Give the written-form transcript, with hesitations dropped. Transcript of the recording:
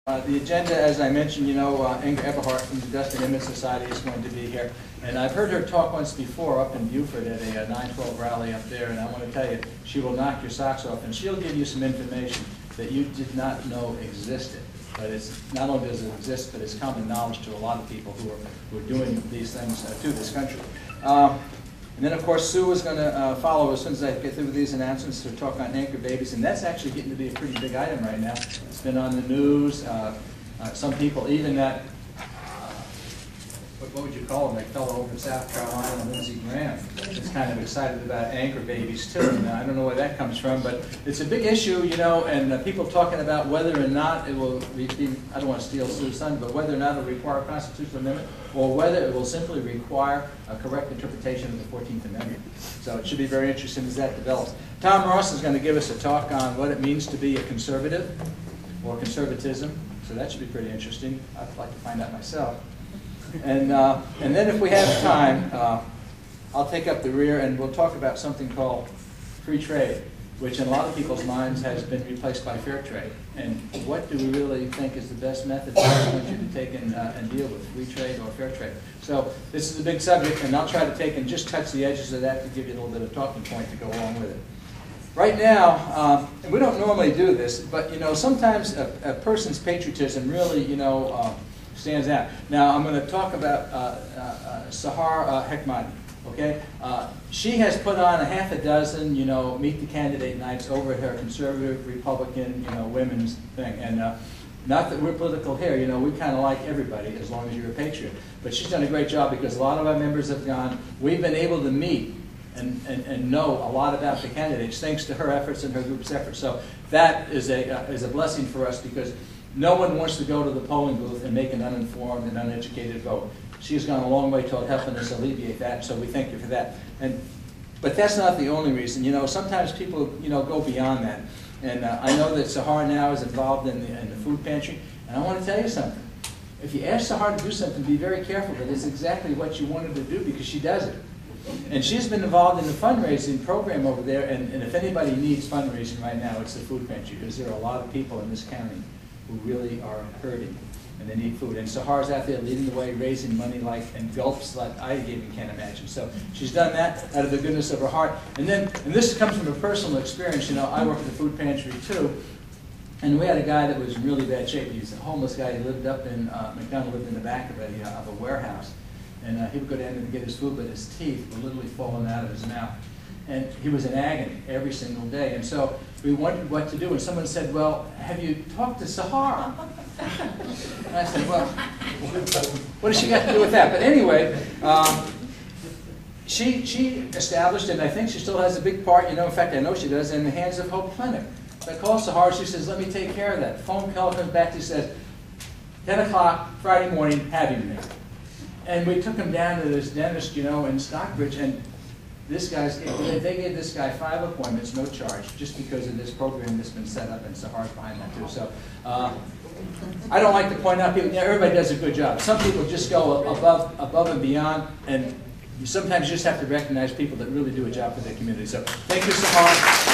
The agenda, as I mentioned, you know, Inger Eberhardt from the Dust and Image Society is going to be here. And I've heard her talk once before up in Beaufort at a 912 rally up there, and I want to tell you, she will knock your socks off, and she'll give you some information that you did not know existed. But it's not only does it exist, but it's common knowledge to a lot of people who are doing these things to this country. And then, of course, Sue is going to follow as soon as I get through with these announcements to talk on anchor babies, and that's actually getting to be a pretty big item right now. It's been on the news. Some people, even that, what would you call him, that fellow over in South Carolina, Lindsey Graham, is kind of excited about anchor babies, too. And I don't know where that comes from, but it's a big issue, you know, and people talking about whether or not it will be, I don't want to steal Sue's son, but whether or not it will require a constitutional amendment, or whether it will simply require a correct interpretation of the 14th Amendment. So it should be very interesting as that develops. Tom Ross is going to give us a talk on what it means to be a conservative, or conservatism. So that should be pretty interesting. I'd like to find out myself. And then if we have time, I'll take up the rear and we'll talk about something called free trade, which in a lot of people's minds has been replaced by fair trade. And what do we really think is the best method for our country to take and deal with, free trade or fair trade? So this is a big subject, and I'll try to take and just touch the edges of that to give you a little bit of talking point to go along with it. Right now, and we don't normally do this, but you know, sometimes a person's patriotism really, you know, stands out. Now, I'm going to talk about Sahar Hekmati. Okay, she has put on a half a dozen, you know, meet the candidate nights over at her conservative Republican, you know, women's thing. And not that we're political here, you know, we kind of like everybody as long as you're a patriot. But she's done a great job because a lot of our members have gone. We've been able to meet and know a lot about the candidates thanks to her efforts and her group's efforts. So that is a blessing for us because no one wants to go to the polling booth and make an uninformed and uneducated vote. She's gone a long way toward helping us alleviate that, so we thank you for that. But that's not the only reason. You know, sometimes people, you know, go beyond that. And I know that Sahar now is involved in the food pantry, and I want to tell you something. If you ask Sahar to do something, be very careful that it's exactly what you want her to do because she does it. And she's been involved in the fundraising program over there, and if anybody needs fundraising right now, it's the food pantry because there are a lot of people in this county who really are hurting and they need food. And Sahar's out there leading the way, raising money and gulps like I even can't imagine. So she's done that out of the goodness of her heart. And this comes from a personal experience. You know, I work at the food pantry too, and we had a guy that was in really bad shape. He was a homeless guy. He lived up in McDonald, lived in the back of a warehouse. And he would go down and get his food, but his teeth were literally falling out of his mouth. And he was in agony every single day. And so we wondered what to do. And someone said, well, have you talked to Sahar? And I said, well, what has she got to do with that? But anyway, she established, and I think she still has a big part, you know, in fact, I know she does, in the Hands of Hope Clinic. I called Sahar, she says, let me take care of that. Phone call comes back, she says, 10 o'clock Friday morning, have you me. And we took him down to this dentist, you know, in Stockbridge, and this guy's, they gave this guy 5 appointments, no charge, just because of this program that's been set up, and Sahar's behind that too. So I don't like to point out people, yeah, everybody does a good job. Some people just go above and beyond, and you sometimes just have to recognize people that really do a job for their community. So thank you, Sahar.